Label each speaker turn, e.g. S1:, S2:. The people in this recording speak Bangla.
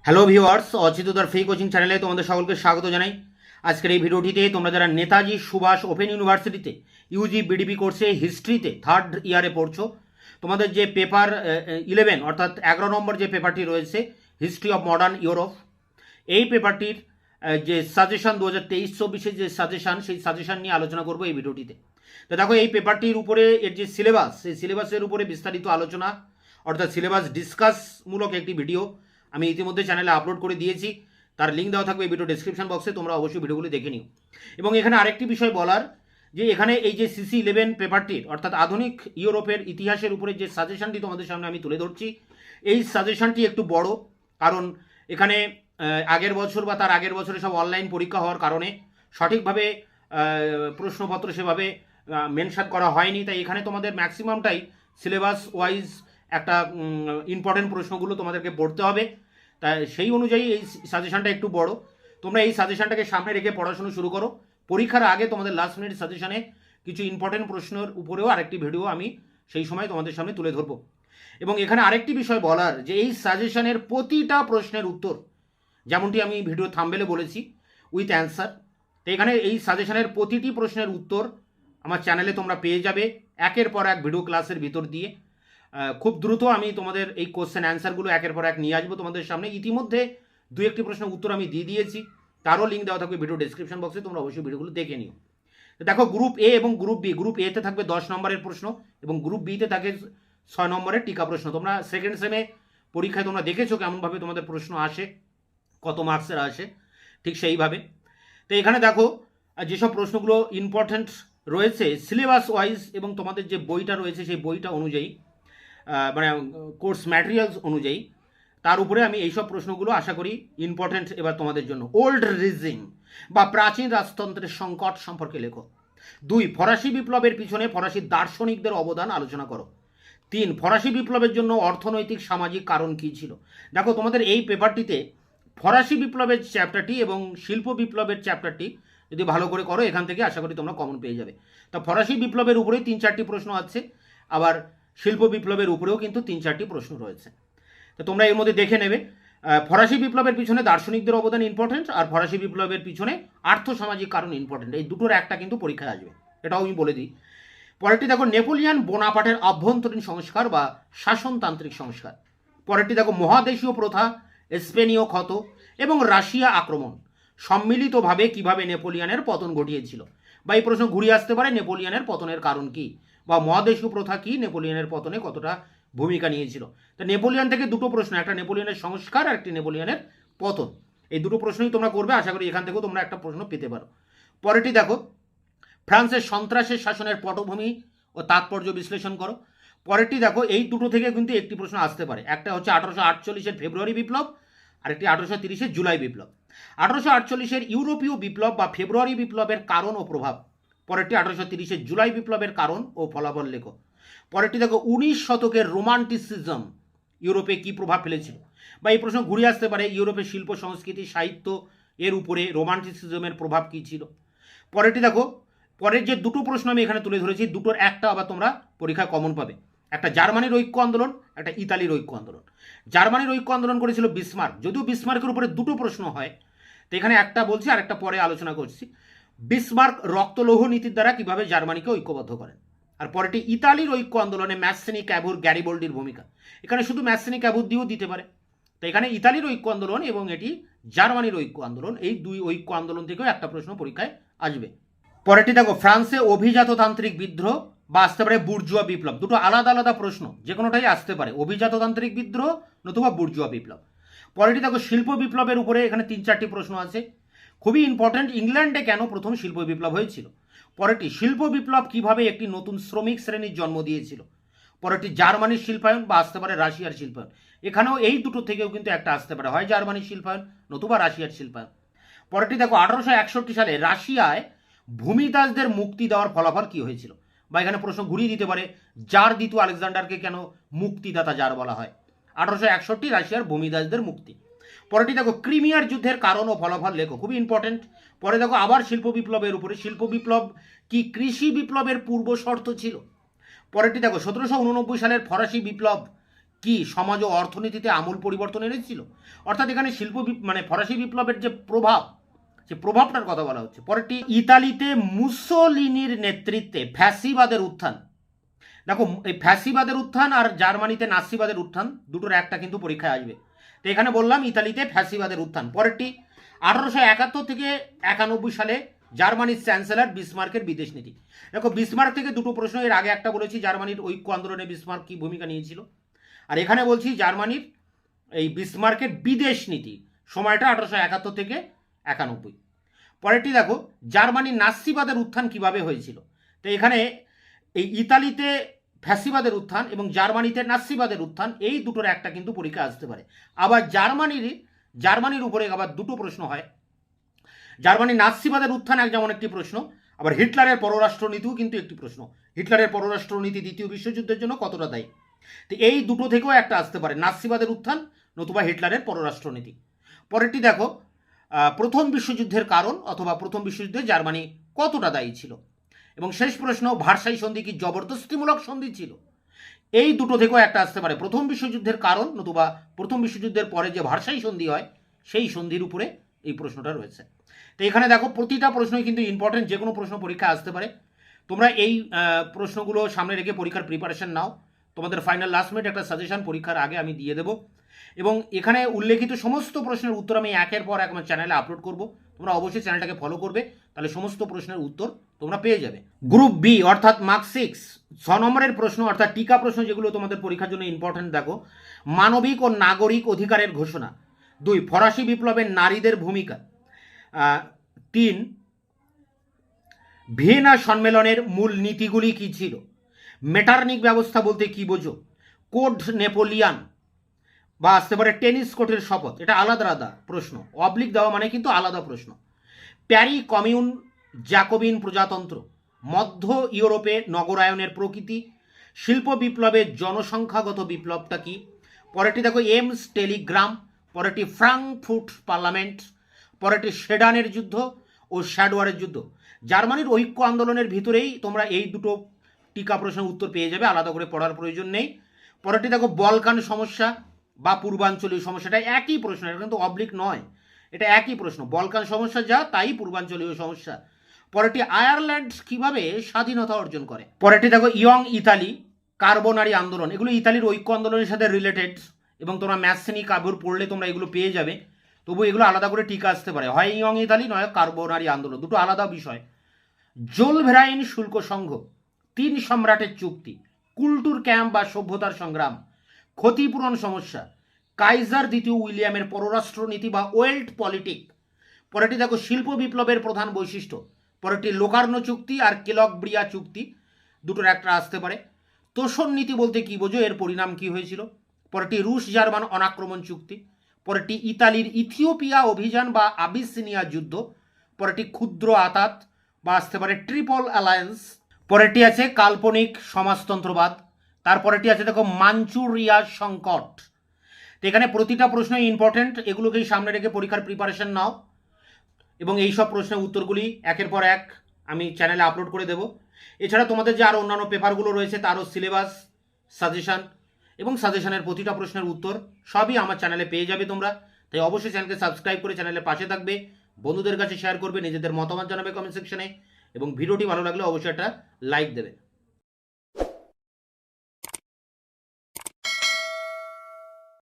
S1: হ্যালো ভিউয়ার্স, অচিতদার ফ্রি কোচিং চ্যানেলে তোমাদের সকলকে স্বাগত জানাই। আজকের এই ভিডিওটিতে তোমরা যারা নেতাজি সুভাষ ওপেন ইউনিভার্সিটিতে ইউজি বিডিপি কোর্সে হিস্ট্রিতে থার্ড ইয়ারে পড়ছো, তোমাদের যে পেপার 11 অর্থাৎ 11 নম্বর যে পেপারটি রয়েছে হিস্ট্রি অফ মডার্ন ইউরোপ, এই পেপারটির যে সাজেশন 2023-24 যে সাজেশন, সেই সাজেশন নিয়ে আলোচনা করবো এই ভিডিওটিতে। তো দেখো, এই পেপারটির উপরে এর যে সিলেবাস, সেই সিলেবাসের উপরে বিস্তারিত আলোচনা অর্থাৎ সিলেবাস ডিসকাসমূলক একটি ভিডিও আমি ইতিমধ্যে চ্যানেলে আপলোড করে দিয়েছি। তার লিঙ্ক দেওয়া থাকবে এই ভিডিও ডেসক্রিপশন বক্সে, তোমরা অবশ্যই ভিডিওগুলি দেখে নিও। এবং এখানে আরেকটি বিষয় বলার, যে এখানে এই যে সিসি 11 পেপারটির অর্থাৎ আধুনিক ইউরোপের ইতিহাসের উপরে যে সাজেশনটি তোমাদের সামনে আমি তুলে ধরছি, এই সাজেশনটি একটু বড়, কারণ এখানে আগের বছর বা তার আগের বছরে সব অনলাইন পরীক্ষা হওয়ার কারণে সঠিকভাবে প্রশ্নপত্র সেভাবে মেনশন করা হয়নি। তাই এখানে তোমাদের ম্যাক্সিমামটাই সিলেবাস ওয়াইজ একটা ইম্পর্টেন্ট প্রশ্নগুলো তোমাদেরকে পড়তে হবে। তাই সেই অনুযায়ী এই সাজেশনটা একটু বড়। তোমরা এই সাজেশনটাকে সামনে রেখে পড়াশোনা শুরু করো। পরীক্ষার আগে তোমাদের লাস্ট মিনিট সাজেশনে কিছু ইম্পর্টেন্ট প্রশ্নের উপরেও আরেকটি ভিডিও আমি সেই সময় তোমাদের সামনে তুলে ধরবো। এবং এখানে আরেকটি বিষয় বলার, যে এই সাজেশনের প্রতিটা প্রশ্নের উত্তর, যেমনটি আমি ভিডিও থাম্বনেলে বলেছি, উইথ অ্যান্সার। তো এখানে এই সাজেশনের প্রতিটি প্রশ্নের উত্তর আমার চ্যানেলে তোমরা পেয়ে যাবে একের পর এক ভিডিও ক্লাসের ভিতর দিয়ে। খুব দ্রুত আমি তোমাদের এই কোশ্চেন অ্যান্সারগুলো একের পর এক নিয়ে আসবো তোমাদের সামনে। ইতিমধ্যে দু একটি প্রশ্নের উত্তর আমি দিয়ে দিয়েছি, তারও লিঙ্ক দেওয়া থাকবে ভিডিও ডেসক্রিপশন বক্সে, তোমরা অবশ্যই ভিডিওগুলো দেখে নিও। দেখো, গ্রুপ এ এবং গ্রুপ বি, গ্রুপ এতে থাকবে 10 নম্বরের প্রশ্ন এবং গ্রুপ বিতে থাকে 6 নম্বরের টিকা প্রশ্ন। তোমরা সেকেন্ড সেমে পরীক্ষায় তোমরা দেখেছো কেমনভাবে তোমাদের প্রশ্ন আসে, কত মার্কসের আসে, ঠিক সেইভাবে। তো এখানে দেখো, যেসব প্রশ্নগুলো ইম্পর্ট্যান্ট রয়েছে সিলেবাস ওয়াইজ এবং তোমাদের যে বইটা রয়েছে সেই বইটা অনুযায়ী, মানে কোর্স ম্যাটেরিয়ালস অনুযায়ী, তার উপরে আমি এইসব প্রশ্নগুলো আশা করি ইম্পর্ট্যান্ট এবার তোমাদের জন্য। ওল্ড রিজিম বা প্রাচীন রাজতন্ত্রের সংকট সম্পর্কে লেখো। 2, ফরাসি বিপ্লবের পিছনে ফরাসি দার্শনিকদের অবদান আলোচনা করো। 3, ফরাসি বিপ্লবের জন্য অর্থনৈতিক সামাজিক কারণ কী ছিল। দেখো, তোমাদের এই পেপারটিতে ফরাসি বিপ্লবের চ্যাপ্টারটি এবং শিল্প বিপ্লবের চ্যাপ্টারটি যদি ভালো করে করো, এখান থেকে আশা করি তোমরা কমন পেয়ে যাবে। তা ফরাসি বিপ্লবের উপরেই 3-4টি প্রশ্ন আছে, আবার শিল্প বিপ্লবের উপরেও কিন্তু 3-4টি প্রশ্ন রয়েছে। তো তোমরা এর মধ্যে দেখে নেবে। ফরাসি বিপ্লবের পিছনে দার্শনিকদের অবদান ইম্পর্টেন্ট, আর ফরাসি বিপ্লবের পিছনে আর্থসামাজিক কারণ ইম্পর্টেন্ট। এই দুটোর একটা কিন্তু পরীক্ষায় আসবে, এটাও আমি বলে দিই। পরেরটি দেখো, নেপোলিয়ান বোনাপার্টের আভ্যন্তরীণ সংস্কার বা শাসনতান্ত্রিক সংস্কার। পরেরটি দেখো, মহাদেশীয় প্রথা, স্পেনীয় ক্ষত এবং রাশিয়া আক্রমণ সম্মিলিতভাবে কিভাবে নেপোলিয়ানের পতন ঘটিয়েছিল। বা এই প্রশ্ন ঘুরিয়ে আসতে পারে, নেপোলিয়ানের পতনের কারণ কি, বা মহাদেশীয় প্রথা কি নেপোলিয়ানের পতনে কতটা ভূমিকা নিয়েছিল। তা নেপোলিয়ান থেকে দুটো প্রশ্ন, একটা নেপোলিয়ানের সংস্কার আর একটি নেপোলিয়ানের পতন, এই দুটো প্রশ্নই তোমরা করবে। আশা করি এখান থেকেও তোমরা একটা প্রশ্ন পেতে পারো। পরেরটি দেখো, ফ্রান্সের সন্ত্রাসের শাসনের পটভূমি ও তাৎপর্য বিশ্লেষণ করো। পরেরটি দেখো, এই দুটো থেকে কিন্তু একটি প্রশ্ন আসতে পারে। একটা হচ্ছে 1848-এর ফেব্রুয়ারি বিপ্লব, আর একটি 1830-এর জুলাই বিপ্লব। 1848-এর ইউরোপীয় বিপ্লব বা ফেব্রুয়ারি বিপ্লবের কারণ ও প্রভাব। পরেরটি 1830-এর জুলাই বিপ্লবের কারণ ও ফলাফল লেখো। পরেরটি দেখো, 19 শতকের রোমান্টিসিজম ইউরোপে কি প্রভাব ফেলেছিল। বা এই প্রশ্ন ঘুরে আসতে পারে, ইউরোপের শিল্প সংস্কৃতি সাহিত্য এর উপরে রোমান্টিসিজমের প্রভাব কী ছিল। পরেরটি দেখো, পরের যে দুটো প্রশ্ন আমি এখানে তুলে ধরেছি, দুটোর একটা আবার তোমরা পরীক্ষায় কমন পাবে। একটা জার্মানির ঐক্য আন্দোলন, একটা ইতালির ঐক্য আন্দোলন। জার্মানির ঐক্য আন্দোলন করেছিল বিসমার্ক, যদিও বিসমার্কের উপরে দুটো প্রশ্ন হয়, তো এখানে একটা বলছি আর একটা পরে আলোচনা করছি। বিসমার্ক রক্তলৌহ নীতির দ্বারা কিভাবে জার্মানিকে ঐক্যবদ্ধ করেন। আর পরেরটি ইতালির ঐক্য আন্দোলনে ম্যাসেনি, ক্যাভুর, গ্যারিবোল্ডির ভূমিকা। এখানে শুধু ম্যাসেনি, ক্যাভুর দিয়েও দিতে পারে। তো এখানে ইতালির ঐক্য আন্দোলন এবং এটি জার্মানির ঐক্য আন্দোলন, এই দুই ঐক্য আন্দোলন থেকেও একটা প্রশ্ন পরীক্ষায় আসবে। পরেরটি দেখো, ফ্রান্সে অভিজাততান্ত্রিক বিদ্রোহ বা আসতে পারে বুর্জুয়া বিপ্লব। দুটো আলাদা আলাদা প্রশ্ন, যে কোনোটাই আসতে পারে, অভিজাততান্ত্রিক বিদ্রোহ নতুবা বুর্জুয়া বিপ্লব। পরেরটি দেখো, শিল্প বিপ্লবের উপরে এখানে 3-4টি প্রশ্ন আছে, খুবই ইম্পর্টেন্ট। ইংল্যান্ডে কেন প্রথম শিল্প বিপ্লব হয়েছিল। পরেরটি, শিল্প বিপ্লব কিভাবে একটি নতুন শ্রমিক শ্রেণীর জন্ম দিয়েছিল। পরেরটি, জার্মানির শিল্পায়ন বা আসতে পারে রাশিয়ার শিল্পায়ন। এখানেও এই দুটো থেকেও কিন্তু একটা আসতে পারে, হয় জার্মানির শিল্পায়ন নতুবা রাশিয়ার শিল্পায়ন। পরেরটি দেখো, 1861 সালে রাশিয়ায় ভূমিদাসদের মুক্তি দেওয়ার ফলাফল কি হয়েছিল। বা এখানে প্রশ্ন ঘুরিয়ে দিতে পারে, জার দ্বিতীয় আলেকজান্ডারকে কেন মুক্তিদাতা জার বলা হয়। 1861 রাশিয়ার ভূমিদাসদের মুক্তি। পরেরটি দেখো, ক্রিমিয়ার যুদ্ধের কারণ ও ফলাফল লেখো, খুবই ইম্পর্টেন্ট। পরে দেখো, আবার শিল্প বিপ্লবের উপরে, শিল্প বিপ্লব কি কৃষি বিপ্লবের পূর্ব শর্ত ছিল। পরেরটি দেখো, 1789 সালের ফরাসি বিপ্লব কি সমাজ ও অর্থনীতিতে আমূল পরিবর্তন এনেছিল। অর্থাৎ এখানে ফরাসি বিপ্লবের যে প্রভাব, সে প্রভাবটার কথা বলা হচ্ছে। পরেরটি, ইতালিতে মুসোলিনির নেতৃত্বে ফ্যাসিবাদের উত্থান। দেখো, এই ফ্যাসিবাদের উত্থান আর জার্মানিতে নাৎসিবাদের উত্থান দুটোর একটা কিন্তু পরীক্ষায় আসবে। তো এখানে বললাম ইতালিতে ফ্যাসিবাদের উত্থান। পরেরটি, 1871 থেকে 91 সালে জার্মানির চ্যান্সেলর বিসমার্কের বিদেশ নীতি। দেখো, বিসমার্ক থেকে দুটো প্রশ্ন, এর আগে একটা বলেছি জার্মানির ঐক্য আন্দোলনে বিসমার্ক কি ভূমিকা নিয়েছিল, আর এখানে বলছি জার্মানির এই বিসমার্কের বিদেশ নীতি, সময়টা 1871 থেকে 91। পরেরটি দেখো, জার্মানির নাৎসিবাদের উত্থান কিভাবে হয়েছিল। তো এখানে এই ইতালিতে ফ্যাসিবাদের উত্থান এবং জার্মানিতে নাৎসিবাদের উত্থান, এই দুটোর একটা কিন্তু পরীক্ষা আসতে পারে। আবার জার্মানির উপরে আবার দুটো প্রশ্ন হয়। জার্মানির নাৎসিবাদের উত্থান যেমন একটি প্রশ্ন, আবার হিটলারের পররাষ্ট্রনীতিও কিন্তু একটি প্রশ্ন। হিটলারের পররাষ্ট্রনীতি দ্বিতীয় বিশ্বযুদ্ধের জন্য কতটা দায়ী। তো এই দুটো থেকেও একটা আসতে পারে, নাৎসিবাদের উত্থান নতুবা হিটলারের পররাষ্ট্রনীতি। পরেরটি দেখো, প্রথম বিশ্বযুদ্ধের কারণ অথবা প্রথম বিশ্বযুদ্ধে জার্মানি কতটা দায়ী ছিল। এবং শেষ প্রশ্ন, ভার্সাই সন্ধি কি জবরদস্তিমূলক সন্ধি ছিল। এই দুটো থেকেও একটা আসতে পারে, প্রথম বিশ্বযুদ্ধের কারণ নতুবা প্রথম বিশ্বযুদ্ধের পরে যে ভার্সাই সন্ধি হয় সেই সন্ধির উপরে এই প্রশ্নটা রয়েছে। তো এখানে দেখো, প্রতিটা প্রশ্নই কিন্তু ইম্পর্টেন্ট, যে কোনো প্রশ্ন পরীক্ষা আসতে পারে। তোমরা এই প্রশ্নগুলো সামনে রেখে পরীক্ষার প্রিপারেশন নাও। তোমাদের ফাইনাল লাস্ট মিনিট একটা সাজেশন পরীক্ষার আগে আমি দিয়ে দেবো, এবং এখানে উল্লেখিত সমস্ত প্রশ্নের উত্তর আমি একের পর এক আমার চ্যানেলে আপলোড করব। তোমরা অবশ্যই চ্যানেলটাকে ফলো করবে, তাহলে সমস্ত প্রশ্নের উত্তর তোমরা পেয়ে যাবে। গ্রুপ বি অর্থাৎ মার্ক 6 6 নম্বরের প্রশ্ন অর্থাৎ টিকা প্রশ্ন, যেগুলো তোমাদের পরীক্ষার জন্য ইম্পর্টেন্ট। দেখো, মানবিক ও নাগরিক অধিকারের ঘোষণা। 2, ফরাসি বিপ্লবের নারীদের ভূমিকা। 3, ভিয়েনা সম্মেলনের মূল নীতিগুলি কী ছিল। মেটারনিক ব্যবস্থা বলতে কি বোঝো। কোড নেপোলিয়ান বা আসতে পারে টেনিস কোর্টের শপথ, এটা আলাদা আলাদা প্রশ্ন, অবলিক দেওয়া মানে কিন্তু আলাদা প্রশ্ন। প্যারি কমিউন, জ্যাকোবিন প্রজাতন্ত্র, মধ্য ইউরোপে নগরায়নের প্রকৃতি, শিল্প বিপ্লবের জনসংখ্যাগত বিপ্লবটা কি। পরেরটি দেখো, এমস টেলিগ্রাম। পরেরটি ফ্রাঙ্কফুর্ট পার্লামেন্ট। পরেরটি সেডানের যুদ্ধ ও শ্যাডওয়ারের যুদ্ধ। জার্মানির ঐক্য আন্দোলনের ভিতরেই তোমরা এই দুটো টিকা প্রশ্নের উত্তর পেয়ে যাবে, আলাদা করে পড়ার প্রয়োজন নেই। পরেরটি দেখো, বলকান সমস্যা বা পূর্বাঞ্চলীয় সমস্যাটা একই প্রশ্ন, এটা কিন্তু অবলিক নয়, এটা একই প্রশ্ন। বলকান সমস্যা যা তাই পূর্বাঞ্চলীয় সমস্যা। পরেরটি, আয়ারল্যান্ড কিভাবে স্বাধীনতা অর্জন করে। পরেরটি দেখো, ইয়ং ইতালি, কার্বোনারি আন্দোলন, এগুলো ইতালির ঐক্য আন্দোলনের সাথে রিলেটেড, এবং তোমরা ম্যাথসেনি কাব্যর পড়লে তোমরা এগুলো পেয়ে যাবে। তবু এগুলো আলাদা করে টিকা আসতে পারে, হয় ইয়ং ইতালি নয় কার্বোনারি আন্দোলন, দুটো আলাদা বিষয়। জোলভেরাইন শুল্ক সংঘ, 3 সম্রাটের চুক্তি, কুলটুর ক্যাম্প বা সভ্যতার সংগ্রাম, ক্ষতিপূরণ সমস্যা, কাইজার দ্বিতীয় উইলিয়ামের পররাষ্ট্রনীতি বা ওয়েল্ট পলিটিক। পরেরটি দেখো, শিল্প বিপ্লবের প্রধান বৈশিষ্ট্য। পরেরটি লোকার্নো চুক্তি আর কেলকব্রিয়া চুক্তি, দুটোর একটা আসতে পারে। তোষণ নীতি বলতে কি বোঝো, এর পরিণাম কি হয়েছিল। পরেরটি রুশ জার্মান অনাক্রমণ চুক্তি। পরেরটি ইতালির ইথিওপিয়া অভিযান বা আবিসিনিয়া যুদ্ধ। পরেরটি ক্ষুদ্র আতাত বা আসতে পারে ট্রিপল অ্যালায়েন্স। পরেরটি আছে কাল্পনিক সমাজতন্ত্রবাদ। তারপরেরটি আছে দেখো, মাঞ্চুরিয়া সংকট। তো এখানে প্রতিটা প্রশ্নই ইম্পর্টেন্ট, এগুলোকেই সামনে রেখে পরীক্ষার প্রিপারেশন নাও, এবং এই সব প্রশ্নের উত্তরগুলি একের পর এক আমি চ্যানেলে আপলোড করে দেব। এছাড়া তোমাদের যে আরও অন্যান্য পেপারগুলো রয়েছে তারও সিলেবাস, সাজেশন এবং সাজেশনের প্রতিটা প্রশ্নের উত্তর সবই আমার চ্যানেলে পেয়ে যাবে তোমরা। তাই অবশ্যই চ্যানেলকে সাবস্ক্রাইব করে চ্যানেলের পাশে থাকবে, বন্ধুদের কাছে শেয়ার করবে, নিজেদের মতামত জানাবে কমেন্ট সেকশনে, এবং ভিডিওটি ভালো লাগলে অবশ্যই একটা লাইক দেবে।